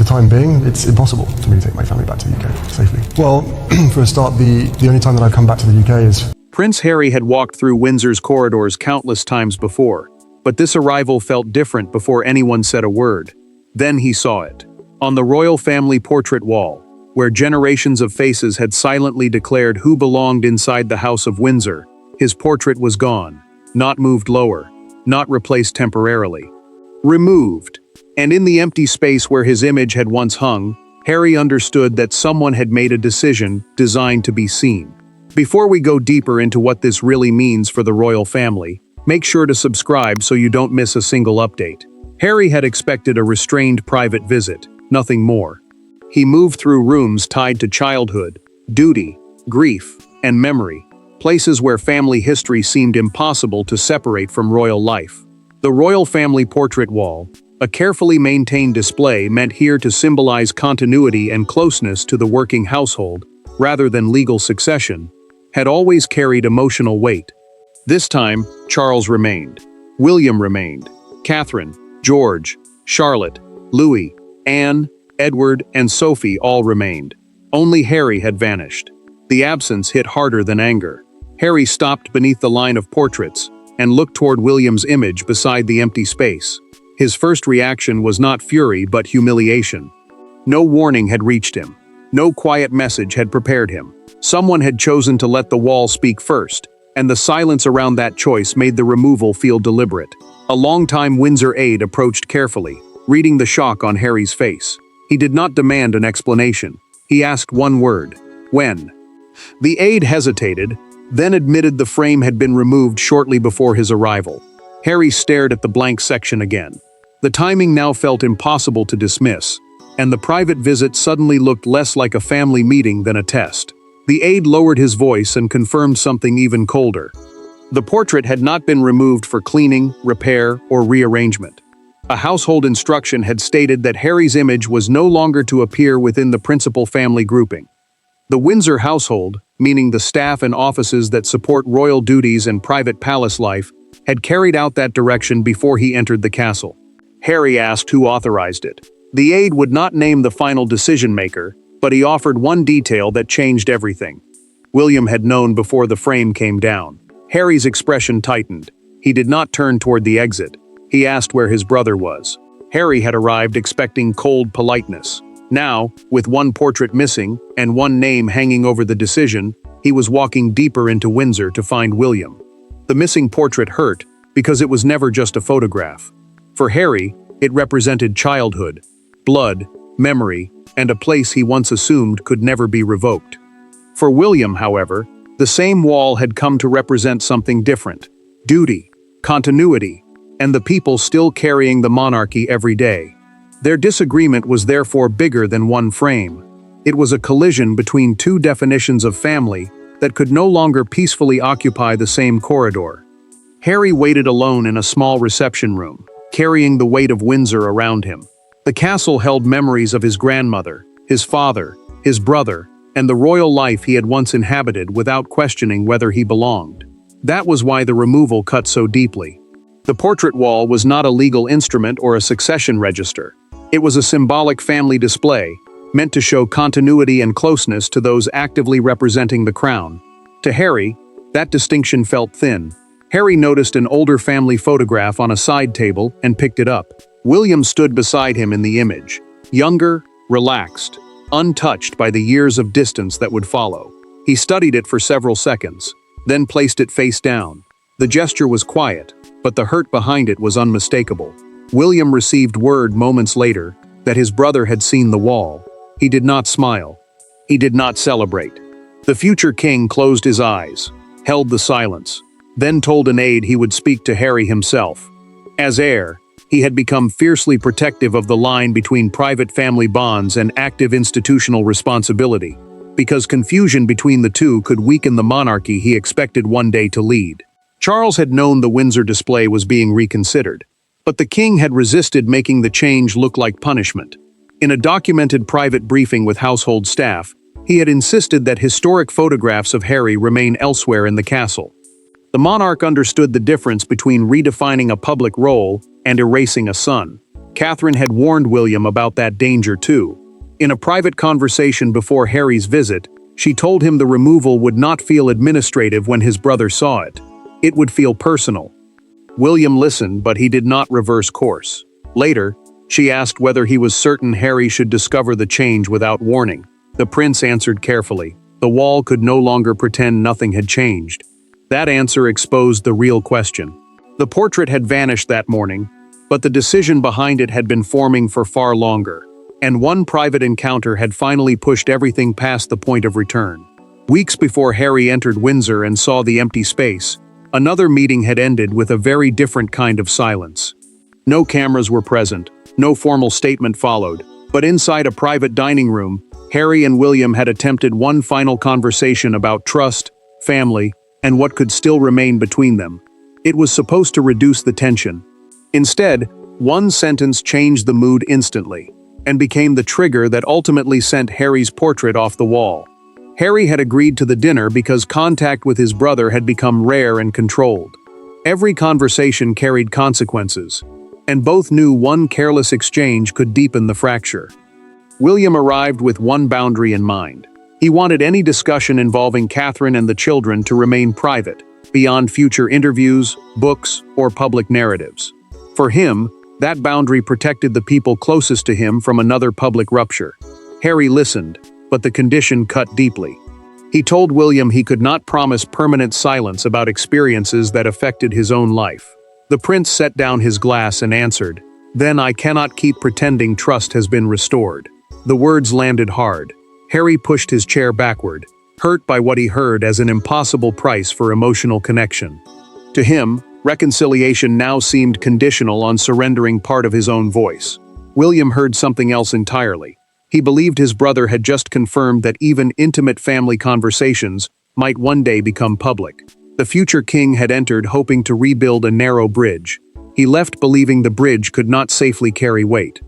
time being, it's impossible for me to take my family back to the UK safely. Well, for a start, the only time that I've come back to the UK is... Prince Harry had walked through Windsor's corridors countless times before, but this arrival felt different before anyone said a word. Then he saw it. On the royal family portrait wall, where generations of faces had silently declared who belonged inside the House of Windsor, his portrait was gone, not moved lower, not replaced temporarily. Removed. And in the empty space where his image had once hung, Harry understood that someone had made a decision designed to be seen. Before we go deeper into what this really means for the royal family, make sure to subscribe so you don't miss a single update. Harry had expected a restrained private visit, nothing more. He moved through rooms tied to childhood, duty, grief, and memory, places where family history seemed impossible to separate from royal life. The royal family portrait wall, a carefully maintained display meant here to symbolize continuity and closeness to the working household, rather than legal succession, had always carried emotional weight. This time, Charles remained. William remained. Catherine, George, Charlotte, Louis, Anne, Edward, and Sophie all remained. Only Harry had vanished. The absence hit harder than anger. Harry stopped beneath the line of portraits and looked toward William's image beside the empty space. His first reaction was not fury but humiliation. No warning had reached him. No quiet message had prepared him. Someone had chosen to let the wall speak first, and the silence around that choice made the removal feel deliberate. A longtime Windsor aide approached carefully, reading the shock on Harry's face. He did not demand an explanation. He asked one word: when? The aide hesitated, then admitted the frame had been removed shortly before his arrival. Harry stared at the blank section again. The timing now felt impossible to dismiss, and the private visit suddenly looked less like a family meeting than a test. The aide lowered his voice and confirmed something even colder. The portrait had not been removed for cleaning, repair, or rearrangement. A household instruction had stated that Harry's image was no longer to appear within the principal family grouping. The Windsor household, meaning the staff and offices that support royal duties and private palace life, had carried out that direction before he entered the castle. Harry asked who authorized it. The aide would not name the final decision-maker, but he offered one detail that changed everything. William had known before the frame came down. Harry's expression tightened. He did not turn toward the exit. He asked where his brother was. Harry had arrived expecting cold politeness. Now, with one portrait missing and one name hanging over the decision, he was walking deeper into Windsor to find William. The missing portrait hurt because it was never just a photograph. For Harry, it represented childhood, blood, memory, and a place he once assumed could never be revoked. For William, however, the same wall had come to represent something different: duty, continuity, and the people still carrying the monarchy every day. Their disagreement was therefore bigger than one frame. It was a collision between two definitions of family that could no longer peacefully occupy the same corridor. Harry waited alone in a small reception room, carrying the weight of Windsor around him. The castle held memories of his grandmother, his father, his brother, and the royal life he had once inhabited without questioning whether he belonged. That was why the removal cut so deeply. The portrait wall was not a legal instrument or a succession register. It was a symbolic family display, meant to show continuity and closeness to those actively representing the crown. To Harry, that distinction felt thin. Harry noticed an older family photograph on a side table and picked it up. William stood beside him in the image, younger, relaxed, untouched by the years of distance that would follow. He studied it for several seconds, then placed it face down. The gesture was quiet, but the hurt behind it was unmistakable. William received word moments later that his brother had seen the wall. He did not smile. He did not celebrate. The future king closed his eyes, held the silence, then told an aide he would speak to Harry himself. As heir, he had become fiercely protective of the line between private family bonds and active institutional responsibility, because confusion between the two could weaken the monarchy he expected one day to lead. Charles had known the Windsor display was being reconsidered, but the king had resisted making the change look like punishment. In a documented private briefing with household staff, he had insisted that historic photographs of Harry remain elsewhere in the castle. The monarch understood the difference between redefining a public role and erasing a son. Catherine had warned William about that danger too. In a private conversation before Harry's visit, she told him the removal would not feel administrative when his brother saw it. It would feel personal. William listened, but he did not reverse course. Later, she asked whether he was certain Harry should discover the change without warning. The prince answered carefully. The wall could no longer pretend nothing had changed. That answer exposed the real question. The portrait had vanished that morning, but the decision behind it had been forming for far longer. And one private encounter had finally pushed everything past the point of return. Weeks before Harry entered Windsor and saw the empty space, another meeting had ended with a very different kind of silence. No cameras were present, no formal statement followed, but inside a private dining room, Harry and William had attempted one final conversation about trust, family, and what could still remain between them. It was supposed to reduce the tension. Instead, one sentence changed the mood instantly, and became the trigger that ultimately sent Harry's portrait off the wall. Harry had agreed to the dinner because contact with his brother had become rare and controlled. Every conversation carried consequences, and both knew one careless exchange could deepen the fracture. William arrived with one boundary in mind. He wanted any discussion involving Catherine and the children to remain private, beyond future interviews, books, or public narratives. For him, that boundary protected the people closest to him from another public rupture. Harry listened, but the condition cut deeply. He told William he could not promise permanent silence about experiences that affected his own life. The prince set down his glass and answered, "Then I cannot keep pretending trust has been restored." The words landed hard. Harry pushed his chair backward, hurt by what he heard as an impossible price for emotional connection. To him, reconciliation now seemed conditional on surrendering part of his own voice. William heard something else entirely. He believed his brother had just confirmed that even intimate family conversations might one day become public. The future king had entered hoping to rebuild a narrow bridge. He left believing the bridge could not safely carry weight.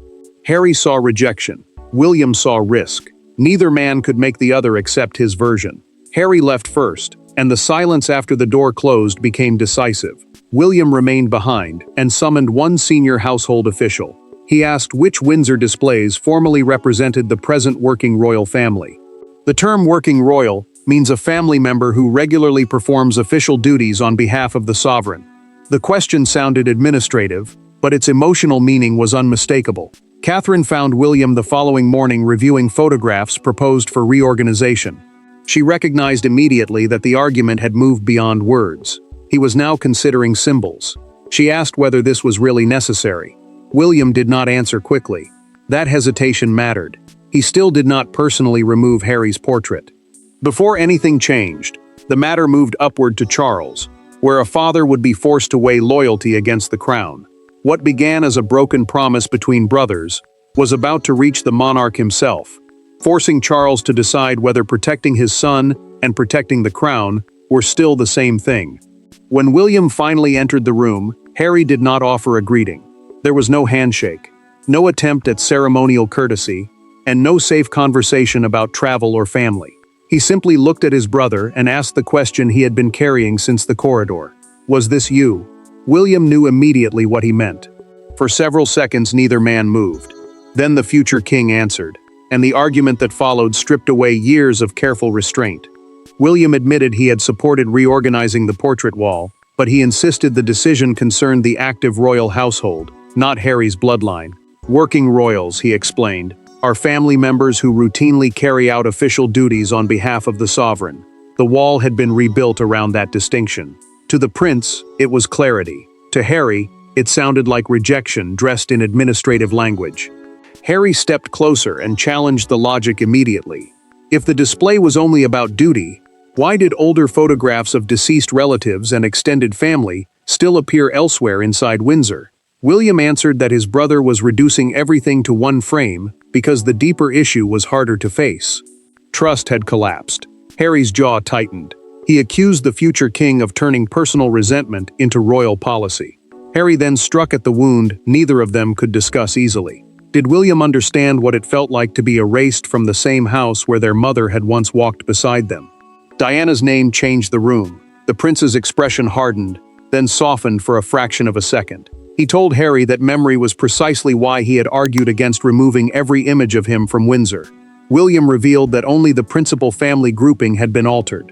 Harry saw rejection. William saw risk. Neither man could make the other accept his version. Harry left first, and the silence after the door closed became decisive. William remained behind and summoned one senior household official. He asked which Windsor displays formally represented the present working royal family. The term working royal means a family member who regularly performs official duties on behalf of the sovereign. The question sounded administrative, but its emotional meaning was unmistakable. Catherine found William the following morning reviewing photographs proposed for reorganization. She recognized immediately that the argument had moved beyond words. He was now considering symbols. She asked whether this was really necessary. William did not answer quickly. That hesitation mattered. He still did not personally remove Harry's portrait. Before anything changed, the matter moved upward to Charles, where a father would be forced to weigh loyalty against the crown. What began as a broken promise between brothers was about to reach the monarch himself, forcing Charles to decide whether protecting his son and protecting the crown were still the same thing. When William finally entered the room, Harry did not offer a greeting. There was no handshake, no attempt at ceremonial courtesy, and no safe conversation about travel or family. He simply looked at his brother and asked the question he had been carrying since the corridor. "Was this you?" William knew immediately what he meant. For several seconds neither man moved. Then the future king answered, and the argument that followed stripped away years of careful restraint. William admitted he had supported reorganizing the portrait wall, but he insisted the decision concerned the active royal household, not Harry's bloodline. "Working royals," he explained, "are family members who routinely carry out official duties on behalf of the sovereign." The wall had been rebuilt around that distinction. To the prince, it was clarity. To Harry, it sounded like rejection dressed in administrative language. Harry stepped closer and challenged the logic immediately. If the display was only about duty, why did older photographs of deceased relatives and extended family still appear elsewhere inside Windsor? William answered that his brother was reducing everything to one frame because the deeper issue was harder to face. Trust had collapsed. Harry's jaw tightened. He accused the future king of turning personal resentment into royal policy. Harry then struck at the wound neither of them could discuss easily. Did William understand what it felt like to be erased from the same house where their mother had once walked beside them? Diana's name changed the room. The prince's expression hardened, then softened for a fraction of a second. He told Harry that memory was precisely why he had argued against removing every image of him from Windsor. William revealed that only the principal family grouping had been altered.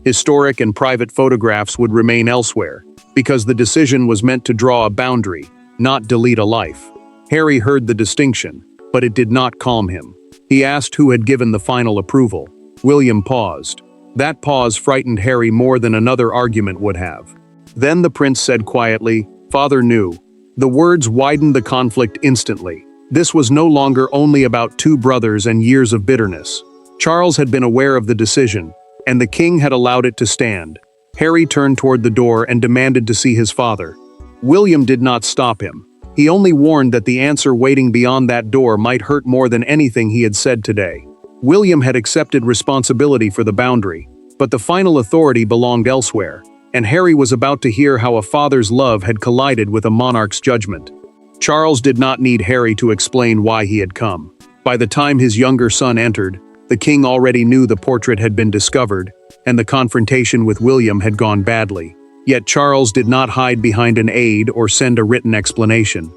Historic and private photographs would remain elsewhere, because the decision was meant to draw a boundary, not delete a life. Harry heard the distinction, but it did not calm him. He asked who had given the final approval. William paused. That pause frightened Harry more than another argument would have. Then the prince said quietly, "Father knew." The words widened the conflict instantly. This was no longer only about two brothers and years of bitterness. Charles had been aware of the decision, and the king had allowed it to stand. Harry turned toward the door and demanded to see his father. William did not stop him. He only warned that the answer waiting beyond that door might hurt more than anything he had said today. William had accepted responsibility for the boundary, but the final authority belonged elsewhere, and Harry was about to hear how a father's love had collided with a monarch's judgment. Charles did not need Harry to explain why he had come. By the time his younger son entered, the king already knew the portrait had been discovered, and the confrontation with William had gone badly. Yet Charles did not hide behind an aide or send a written explanation.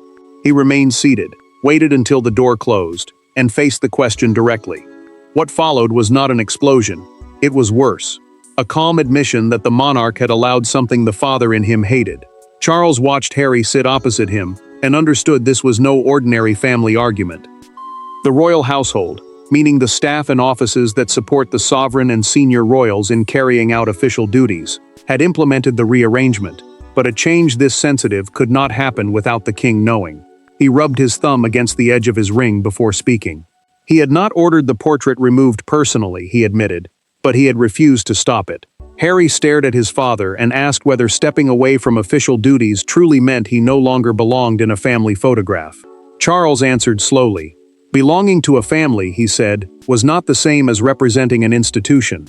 He remained seated, waited until the door closed, and faced the question directly. What followed was not an explosion. It was worse. A calm admission that the monarch had allowed something the father in him hated. Charles watched Harry sit opposite him, and understood this was no ordinary family argument. The royal household, meaning the staff and offices that support the sovereign and senior royals in carrying out official duties, had implemented the rearrangement, but a change this sensitive could not happen without the king knowing. He rubbed his thumb against the edge of his ring before speaking. He had not ordered the portrait removed personally, he admitted, but he had refused to stop it. Harry stared at his father and asked whether stepping away from official duties truly meant he no longer belonged in a family photograph. Charles answered slowly. Belonging to a family, he said, was not the same as representing an institution.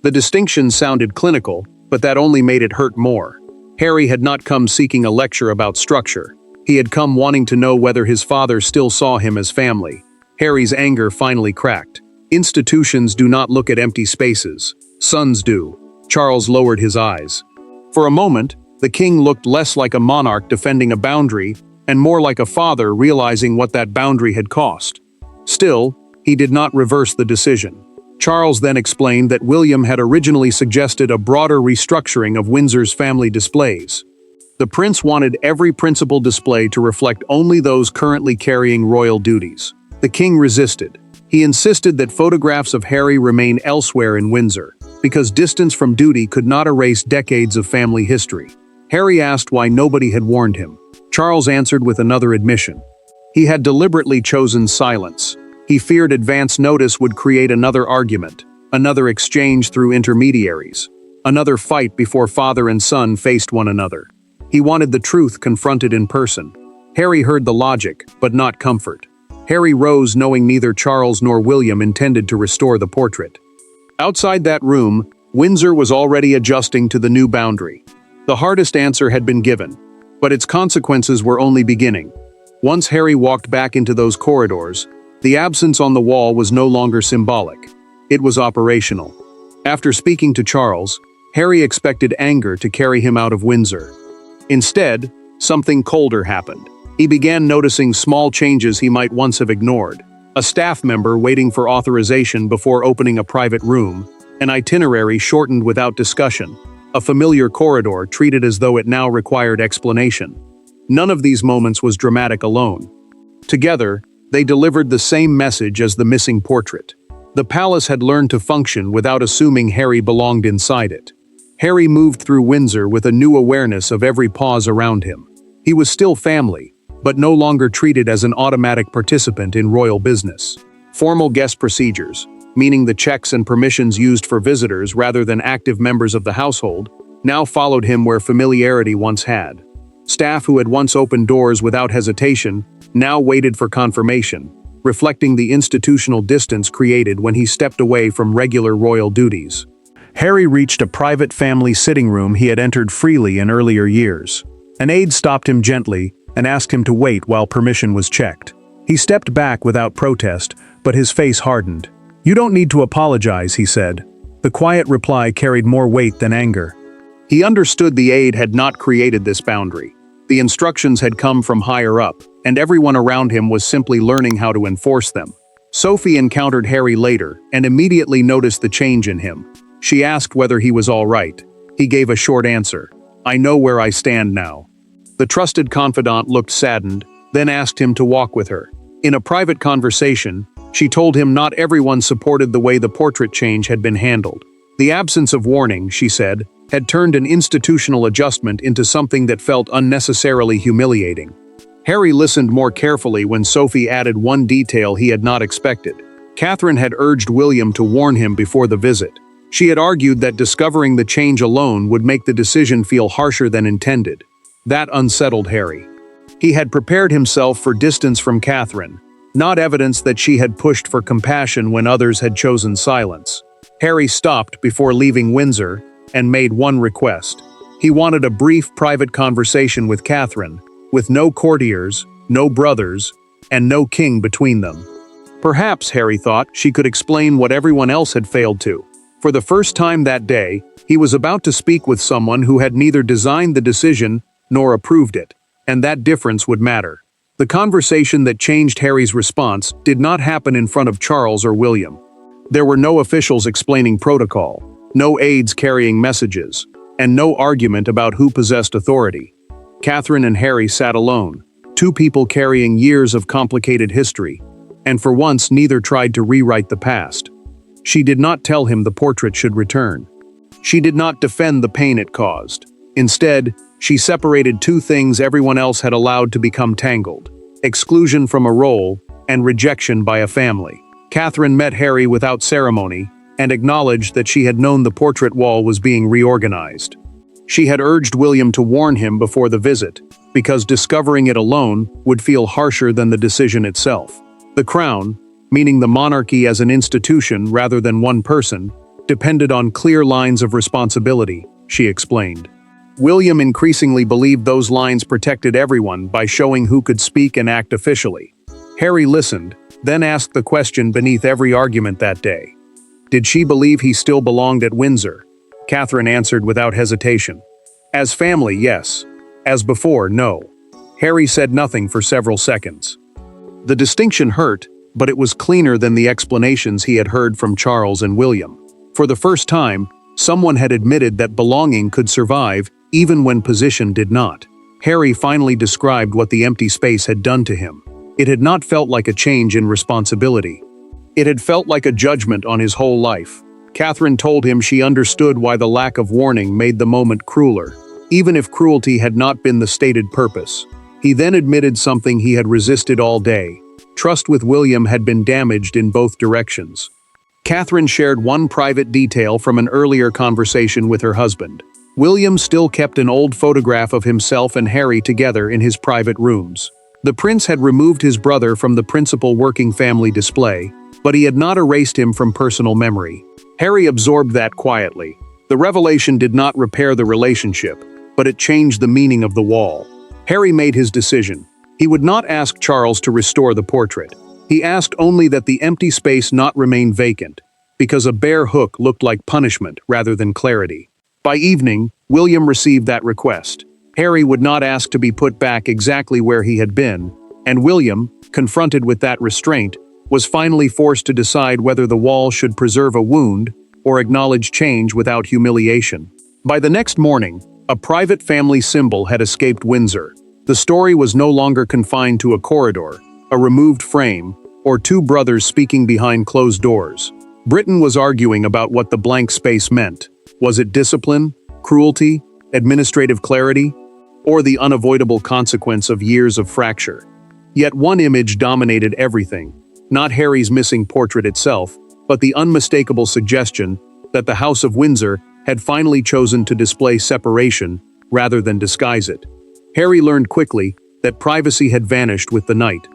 The distinction sounded clinical, but that only made it hurt more. Harry had not come seeking a lecture about structure. He had come wanting to know whether his father still saw him as family. Harry's anger finally cracked. Institutions do not look at empty spaces. Sons do. Charles lowered his eyes. For a moment, the king looked less like a monarch defending a boundary and more like a father realizing what that boundary had cost. Still, he did not reverse the decision. Charles then explained that William had originally suggested a broader restructuring of Windsor's family displays. The prince wanted every principal display to reflect only those currently carrying royal duties. The king resisted. He insisted that photographs of Harry remain elsewhere in Windsor, because distance from duty could not erase decades of family history. Harry asked why nobody had warned him. Charles answered with another admission. He had deliberately chosen silence. He feared advance notice would create another argument, another exchange through intermediaries, another fight before father and son faced one another. He wanted the truth confronted in person. Harry heard the logic, but not comfort. Harry rose knowing neither Charles nor William intended to restore the portrait. Outside that room, Windsor was already adjusting to the new boundary. The hardest answer had been given, but its consequences were only beginning. Once Harry walked back into those corridors, the absence on the wall was no longer symbolic. It was operational. After speaking to Charles, Harry expected anger to carry him out of Windsor. Instead, something colder happened. He began noticing small changes he might once have ignored. A staff member waiting for authorization before opening a private room, an itinerary shortened without discussion, a familiar corridor treated as though it now required explanation. None of these moments was dramatic alone. Together, they delivered the same message as the missing portrait. The palace had learned to function without assuming Harry belonged inside it. Harry moved through Windsor with a new awareness of every pause around him. He was still family, but no longer treated as an automatic participant in royal business. Formal guest procedures, meaning the checks and permissions used for visitors rather than active members of the household, now followed him where familiarity once had. Staff who had once opened doors without hesitation now waited for confirmation, reflecting the institutional distance created when he stepped away from regular royal duties. Harry reached a private family sitting room he had entered freely in earlier years. An aide stopped him gently and asked him to wait while permission was checked. He stepped back without protest, but his face hardened. "You don't need to apologize," he said. The quiet reply carried more weight than anger. He understood the aide had not created this boundary. The instructions had come from higher up, and everyone around him was simply learning how to enforce them. Sophie encountered Harry later and immediately noticed the change in him. She asked whether he was all right. He gave a short answer. "I know where I stand now." The trusted confidant looked saddened, then asked him to walk with her. In a private conversation, she told him not everyone supported the way the portrait change had been handled. The absence of warning, she said, had turned an institutional adjustment into something that felt unnecessarily humiliating. Harry listened more carefully when Sophie added one detail he had not expected. Catherine had urged William to warn him before the visit. She had argued that discovering the change alone would make the decision feel harsher than intended. That unsettled Harry. He had prepared himself for distance from Catherine, not evidence that she had pushed for compassion when others had chosen silence. Harry stopped before leaving Windsor and made one request. He wanted a brief private conversation with Catherine, with no courtiers, no brothers, and no king between them. Perhaps, Harry thought, she could explain what everyone else had failed to. For the first time that day, he was about to speak with someone who had neither designed the decision nor approved it, and that difference would matter. The conversation that changed Harry's response did not happen in front of Charles or William. There were no officials explaining protocol, no aides carrying messages, and no argument about who possessed authority. Catherine and Harry sat alone, two people carrying years of complicated history, and for once neither tried to rewrite the past. She did not tell him the portrait should return. She did not defend the pain it caused. Instead, she separated two things everyone else had allowed to become tangled: exclusion from a role and rejection by a family. Catherine met Harry without ceremony and acknowledged that she had known the portrait wall was being reorganized. She had urged William to warn him before the visit, because discovering it alone would feel harsher than the decision itself. The crown, meaning the monarchy as an institution rather than one person, depended on clear lines of responsibility, she explained. William increasingly believed those lines protected everyone by showing who could speak and act officially. Harry listened, then asked the question beneath every argument that day. Did she believe he still belonged at Windsor? Catherine answered without hesitation. As family, yes. As before, no. Harry said nothing for several seconds. The distinction hurt, but it was cleaner than the explanations he had heard from Charles and William. For the first time, someone had admitted that belonging could survive even when position did not. Harry finally described what the empty space had done to him. It had not felt like a change in responsibility. It had felt like a judgment on his whole life. Catherine told him she understood why the lack of warning made the moment crueler, even if cruelty had not been the stated purpose. He then admitted something he had resisted all day. Trust with William had been damaged in both directions. Catherine shared one private detail from an earlier conversation with her husband. William still kept an old photograph of himself and Harry together in his private rooms. The prince had removed his brother from the principal working family display, but he had not erased him from personal memory. Harry absorbed that quietly. The revelation did not repair the relationship, but it changed the meaning of the wall. Harry made his decision. He would not ask Charles to restore the portrait. He asked only that the empty space not remain vacant, because a bare hook looked like punishment rather than clarity. By evening, William received that request. Harry would not ask to be put back exactly where he had been, and William, confronted with that restraint, was finally forced to decide whether the wall should preserve a wound or acknowledge change without humiliation. By the next morning, a private family symbol had escaped Windsor. The story was no longer confined to a corridor, a removed frame, or two brothers speaking behind closed doors. Britain was arguing about what the blank space meant. Was it discipline, cruelty, administrative clarity, or the unavoidable consequence of years of fracture? Yet one image dominated everything, not Harry's missing portrait itself, but the unmistakable suggestion that the House of Windsor had finally chosen to display separation rather than disguise it. Harry learned quickly that privacy had vanished with the night.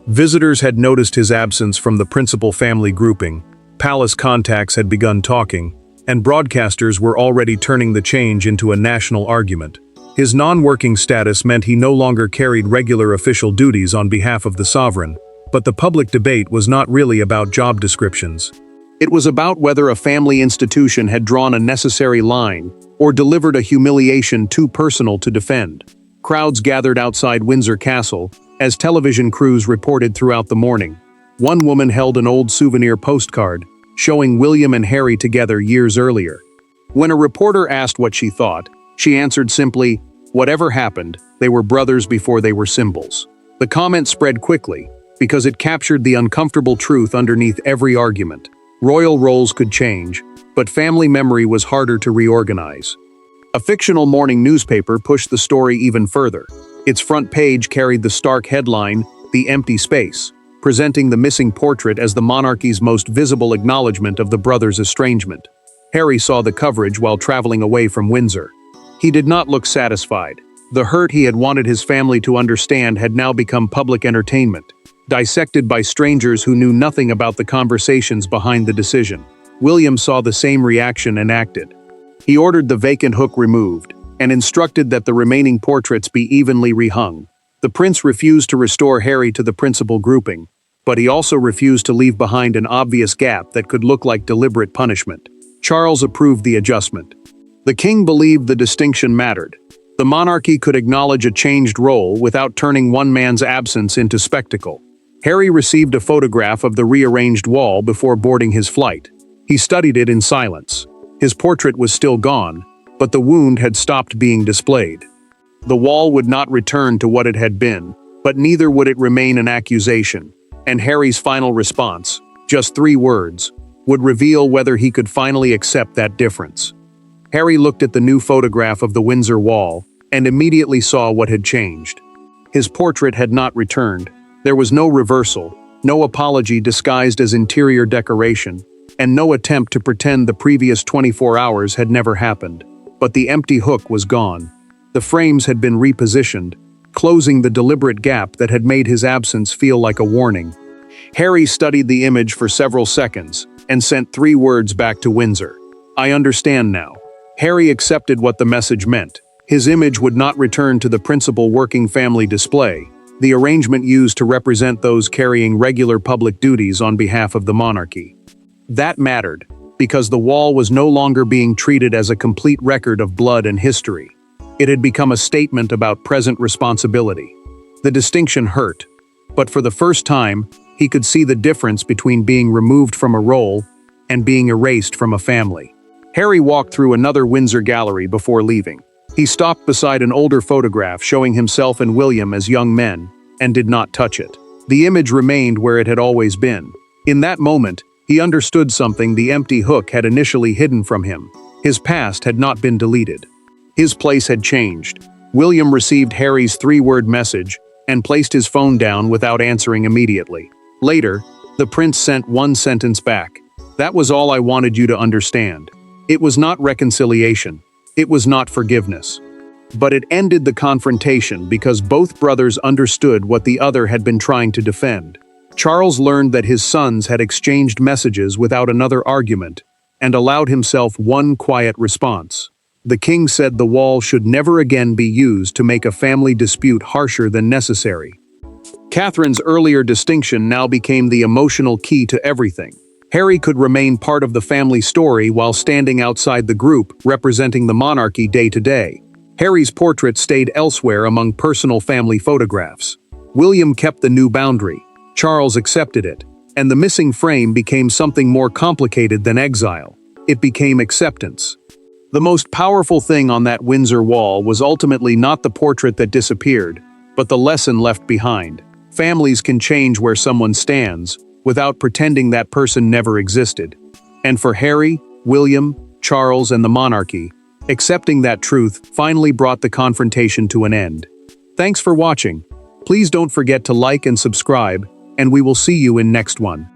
Visitors had noticed his absence from the principal family grouping, palace contacts had begun talking, and broadcasters were already turning the change into a national argument. His non-working status meant he no longer carried regular official duties on behalf of the sovereign, but the public debate was not really about job descriptions. It was about whether a family institution had drawn a necessary line or delivered a humiliation too personal to defend. Crowds gathered outside Windsor Castle as television crews reported throughout the morning. One woman held an old souvenir postcard showing William and Harry together years earlier. When a reporter asked what she thought, she answered simply, "Whatever happened, they were brothers before they were symbols." The comment spread quickly because it captured the uncomfortable truth underneath every argument. Royal roles could change, but family memory was harder to reorganize. A fictional morning newspaper pushed the story even further. Its front page carried the stark headline, "The Empty Space," presenting the missing portrait as the monarchy's most visible acknowledgement of the brothers' estrangement. Harry saw the coverage while traveling away from Windsor. He did not look satisfied. The hurt he had wanted his family to understand had now become public entertainment, dissected by strangers who knew nothing about the conversations behind the decision. William saw the same reaction and acted. He ordered the vacant hook removed and instructed that the remaining portraits be evenly rehung. The prince refused to restore Harry to the principal grouping, but he also refused to leave behind an obvious gap that could look like deliberate punishment. Charles approved the adjustment. The king believed the distinction mattered. The monarchy could acknowledge a changed role without turning one man's absence into spectacle. Harry received a photograph of the rearranged wall before boarding his flight. He studied it in silence. His portrait was still gone, but the wound had stopped being displayed. The wall would not return to what it had been, but neither would it remain an accusation. And Harry's final response, just 3 words, would reveal whether he could finally accept that difference. Harry looked at the new photograph of the Windsor wall and immediately saw what had changed. His portrait had not returned. There was no reversal, no apology disguised as interior decoration, and no attempt to pretend the previous 24 hours had never happened. But the empty hook was gone. The frames had been repositioned, closing the deliberate gap that had made his absence feel like a warning. Harry studied the image for several seconds and sent 3 words back to Windsor. "I understand now." Harry accepted what the message meant. His image would not return to the principal working family display, the arrangement used to represent those carrying regular public duties on behalf of the monarchy. That mattered, because the wall was no longer being treated as a complete record of blood and history. It had become a statement about present responsibility. The distinction hurt, but for the first time, he could see the difference between being removed from a role and being erased from a family. Harry walked through another Windsor gallery before leaving. He stopped beside an older photograph showing himself and William as young men, and did not touch it. The image remained where it had always been. In that moment, he understood something the empty hook had initially hidden from him. His past had not been deleted. His place had changed. William received Harry's 3-word message and placed his phone down without answering immediately. Later, the prince sent one sentence back. "That was all I wanted you to understand." It was not reconciliation. It was not forgiveness. But it ended the confrontation because both brothers understood what the other had been trying to defend. Charles learned that his sons had exchanged messages without another argument, and allowed himself one quiet response. The king said the wall should never again be used to make a family dispute harsher than necessary. Catherine's earlier distinction now became the emotional key to everything. Harry could remain part of the family story while standing outside the group, representing the monarchy day to day. Harry's portrait stayed elsewhere among personal family photographs. William kept the new boundary. Charles accepted it, and the missing frame became something more complicated than exile. It became acceptance. The most powerful thing on that Windsor wall was ultimately not the portrait that disappeared, but the lesson left behind. Families can change where someone stands, without pretending that person never existed. And for Harry, William, Charles, and the monarchy, accepting that truth finally brought the confrontation to an end. Thanks for watching. Please don't forget to like and subscribe, and we will see you in next one.